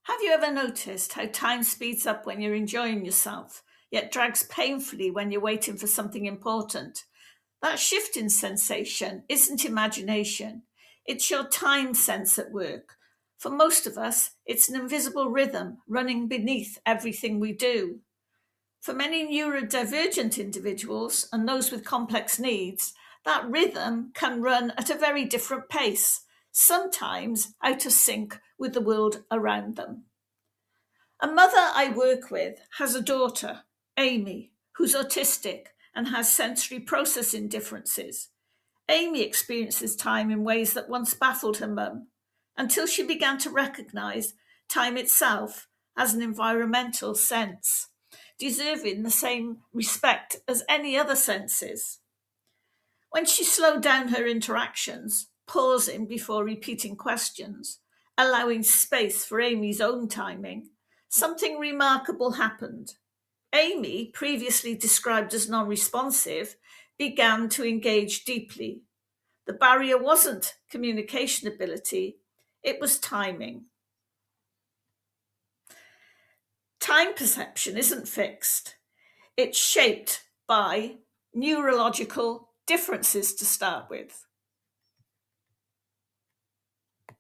Have you ever noticed how time speeds up when you're enjoying yourself, yet drags painfully when you're waiting for something important? That shift in sensation isn't imagination, it's your time sense at work. For most of us, it's an invisible rhythm running beneath everything we do. For many neurodivergent individuals and those with complex needs, that rhythm can run at a very different pace, sometimes out of sync with the world around them. A mother I work with has a daughter, Amy, who's autistic and has sensory processing differences. Amy experiences time in ways that once baffled her mum, until she began to recognise time itself as an environmental sense, deserving the same respect as any other senses. When she slowed down her interactions, pausing before repeating questions, allowing space for Amy's own timing, something remarkable happened. Amy, previously described as non responsive, began to engage deeply. The barrier wasn't communication ability, it was timing. Time perception isn't fixed, it's shaped by neurological differences to start with.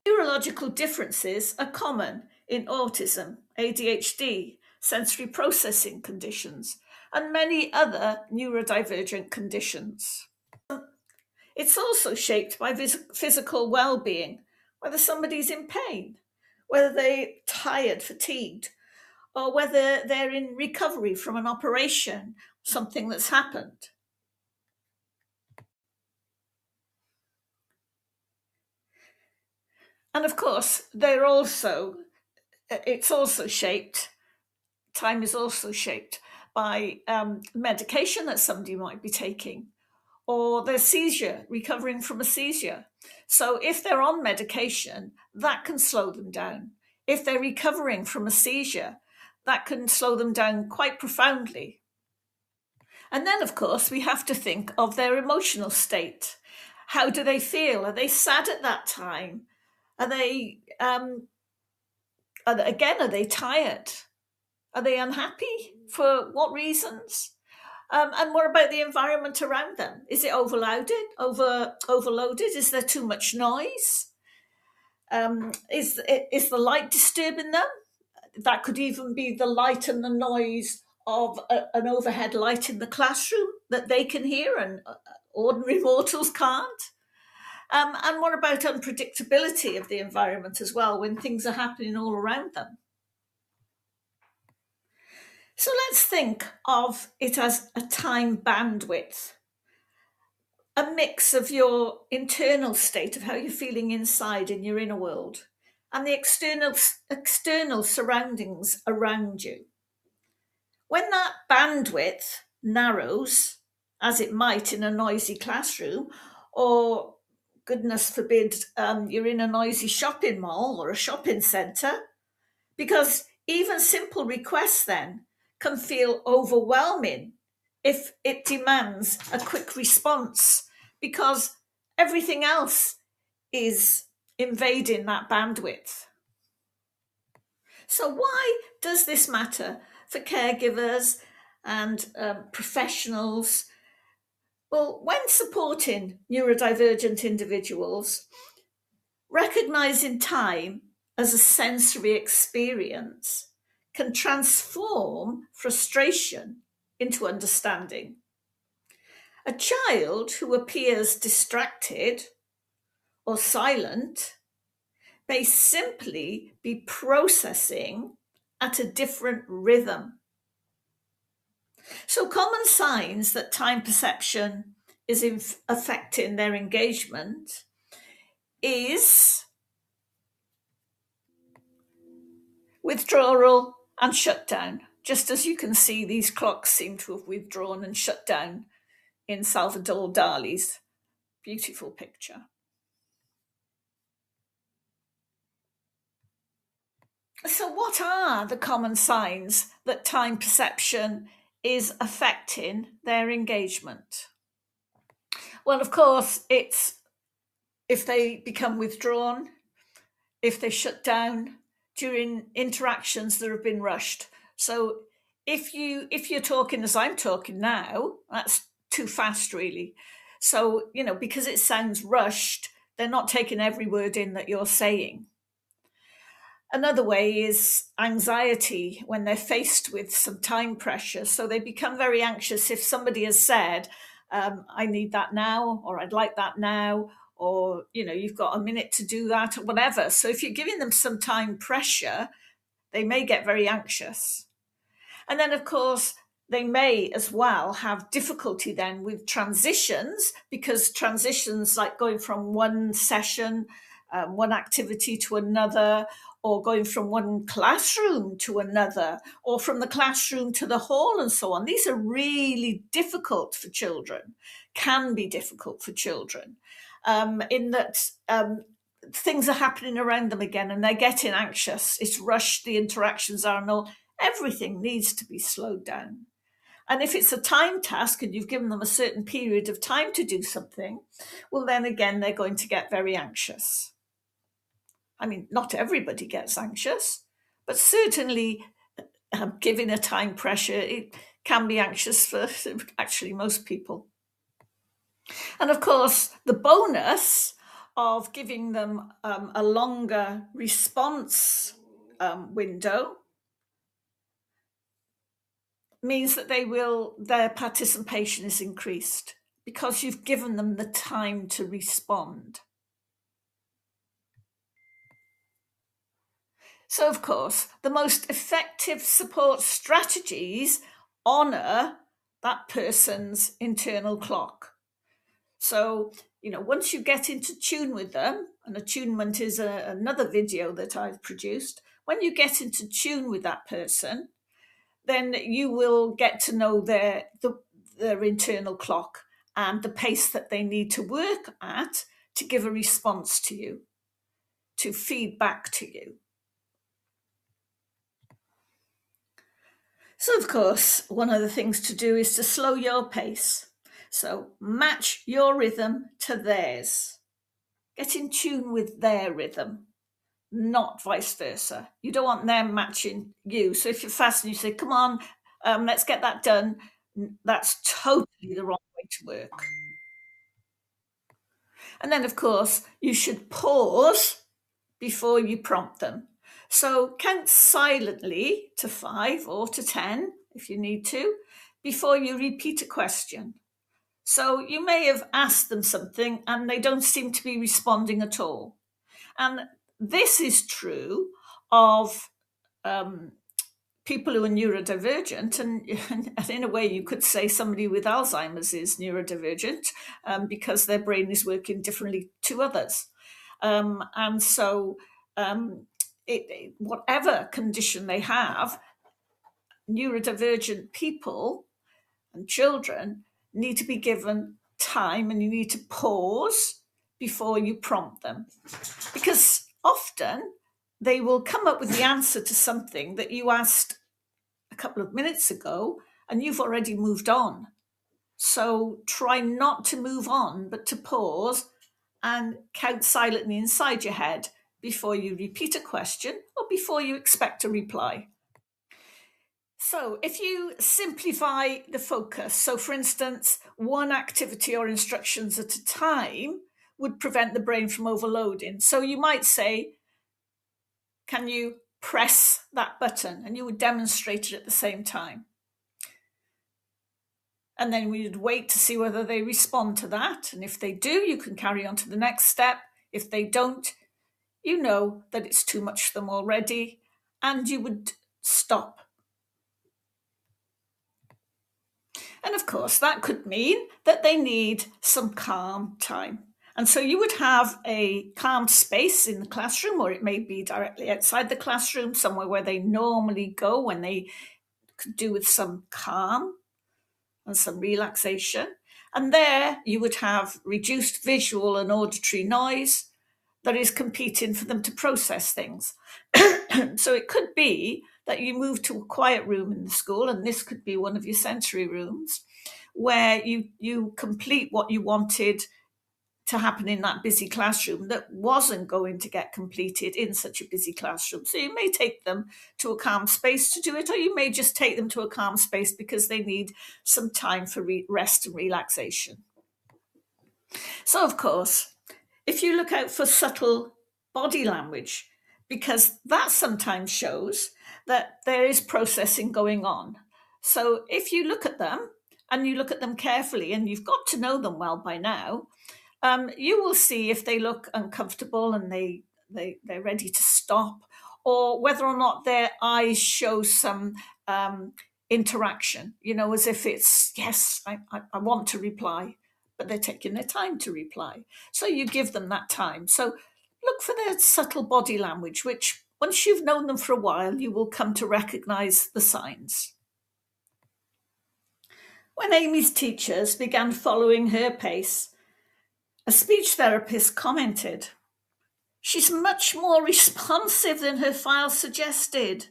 Neurological differences are common in autism, ADHD, sensory processing conditions, and many other neurodivergent conditions. It's also shaped by physical well-being, whether somebody's in pain, whether they're tired, fatigued, or whether they're in recovery from an operation, something that's happened. And of course, it's also shaped, time is also shaped by medication that somebody might be taking, or their seizure, recovering from a seizure. So if they're on medication, that can slow them down. If they're recovering from a seizure, that can slow them down quite profoundly. And then, of course, we have to think of their emotional state. How do they feel? Are they sad at that time? Are they, are they tired? Are they unhappy? For what reasons? And what about the environment around them? Is it overloaded? Is there too much noise? Is the light disturbing them? That could even be the light and the noise of an overhead light in the classroom that they can hear and ordinary mortals can't. And what about unpredictability of the environment as well when things are happening all around them? So let's think of it as a time bandwidth, a mix of your internal state of how you're feeling inside in your inner world and the external surroundings around you. When that bandwidth narrows, as it might in a noisy classroom, or goodness forbid, you're in a noisy shopping mall or a shopping centre, because even simple requests then can feel overwhelming if it demands a quick response, because everything else is invading that bandwidth. So, why does this matter for caregivers and professionals? Well, when supporting neurodivergent individuals, recognizing time as a sensory experience can transform frustration into understanding. A child who appears distracted or silent may simply be processing at a different rhythm. So, common signs that time perception is affecting their engagement is withdrawal and shutdown. Just as you can see, these clocks seem to have withdrawn and shut down in Salvador Dali's beautiful picture. So, what are the common signs that time perception is affecting their engagement? Well, of course, it's if they become withdrawn, if they shut down, during interactions that have been rushed. So if you're talking as I'm talking now, that's too fast, really. So, because it sounds rushed, they're not taking every word in that you're saying. Another way is anxiety when they're faced with some time pressure. So they become very anxious if somebody has said, I need that now, or I'd like that now, or, you've got a minute to do that, or whatever. So if you're giving them some time pressure, they may get very anxious. And then, of course, they may as well have difficulty then with transitions, because transitions like going from one session, one activity to another, or going from one classroom to another, or from the classroom to the hall and so on. These are really difficult for children, can be difficult for children, in that things are happening around them again and they're getting anxious. It's rushed, the interactions are and all. Everything needs to be slowed down. And if it's a time task and you've given them a certain period of time to do something, well, then again, they're going to get very anxious. I mean, not everybody gets anxious, but certainly giving a time pressure, it can be anxious for actually most people. And of course, the bonus of giving them a longer response window means that their participation is increased because you've given them the time to respond. So, of course, the most effective support strategies honour that person's internal clock. So, once you get into tune with them, and attunement is another video that I've produced, when you get into tune with that person, then you will get to know their internal clock and the pace that they need to work at to give a response to you, to feed back to you. So, of course, one of the things to do is to slow your pace. So match your rhythm to theirs. Get in tune with their rhythm, not vice versa. You don't want them matching you. So if you're fast and you say, come on, let's get that done, that's totally the wrong way to work. And then, of course, you should pause before you prompt them. So count silently to 5 or to 10, if you need to, before you repeat a question. So you may have asked them something and they don't seem to be responding at all. And this is true of people who are neurodivergent, and in a way you could say somebody with Alzheimer's is neurodivergent because their brain is working differently to others. And so whatever condition they have, neurodivergent people and children need to be given time, and you need to pause before you prompt them. Because often they will come up with the answer to something that you asked a couple of minutes ago and you've already moved on. So try not to move on, but to pause and count silently inside your head before you repeat a question or before you expect a reply. So if you simplify the focus, so for instance, one activity or instructions at a time would prevent the brain from overloading. So you might say, can you press that button? And you would demonstrate it at the same time. And then we would wait to see whether they respond to that. And if they do, you can carry on to the next step. If they don't, you know that it's too much for them already, and you would stop. And of course, that could mean that they need some calm time. And so you would have a calm space in the classroom, or it may be directly outside the classroom, somewhere where they normally go when they could do with some calm and some relaxation. And there you would have reduced visual and auditory noise that is competing for them to process things. So it could be that you move to a quiet room in the school, and this could be one of your sensory rooms, where you complete what you wanted to happen in that busy classroom that wasn't going to get completed in such a busy classroom. So you may take them to a calm space to do it, or you may just take them to a calm space because they need some time for rest and relaxation. So, of course, if you look out for subtle body language, because that sometimes shows that there is processing going on. So if you look at them and you look at them carefully, and you've got to know them well by now, you will see if they look uncomfortable and they're ready to stop, or whether or not their eyes show some interaction, as if it's, yes, I want to reply, but they're taking their time to reply. So you give them that time. So look for their subtle body language, which once you've known them for a while, you will come to recognize the signs. When Amy's teachers began following her pace, a speech therapist commented, "She's much more responsive than her file suggested."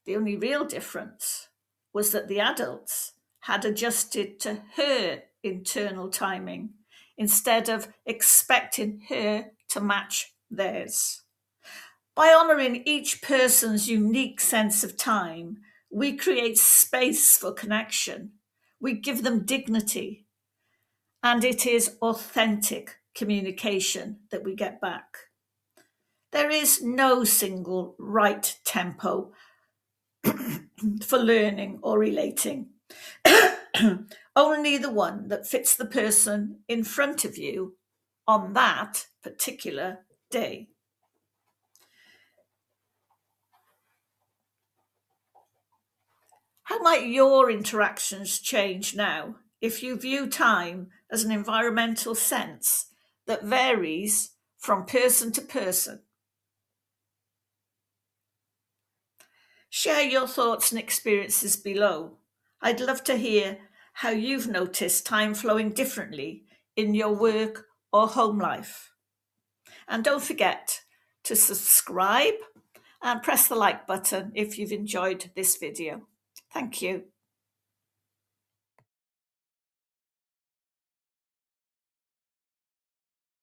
The only real difference was that the adults had adjusted to her internal timing instead of expecting her to match theirs. By honouring each person's unique sense of time, we create space for connection. We give them dignity. And it is authentic communication that we get back. There is no single right tempo for learning or relating. Only the one that fits the person in front of you on that particular day. How might your interactions change now if you view time as an environmental sense that varies from person to person? Share your thoughts and experiences below. I'd love to hear how you've noticed time flowing differently in your work or home life. And don't forget to subscribe and press the like button if you've enjoyed this video. Thank you.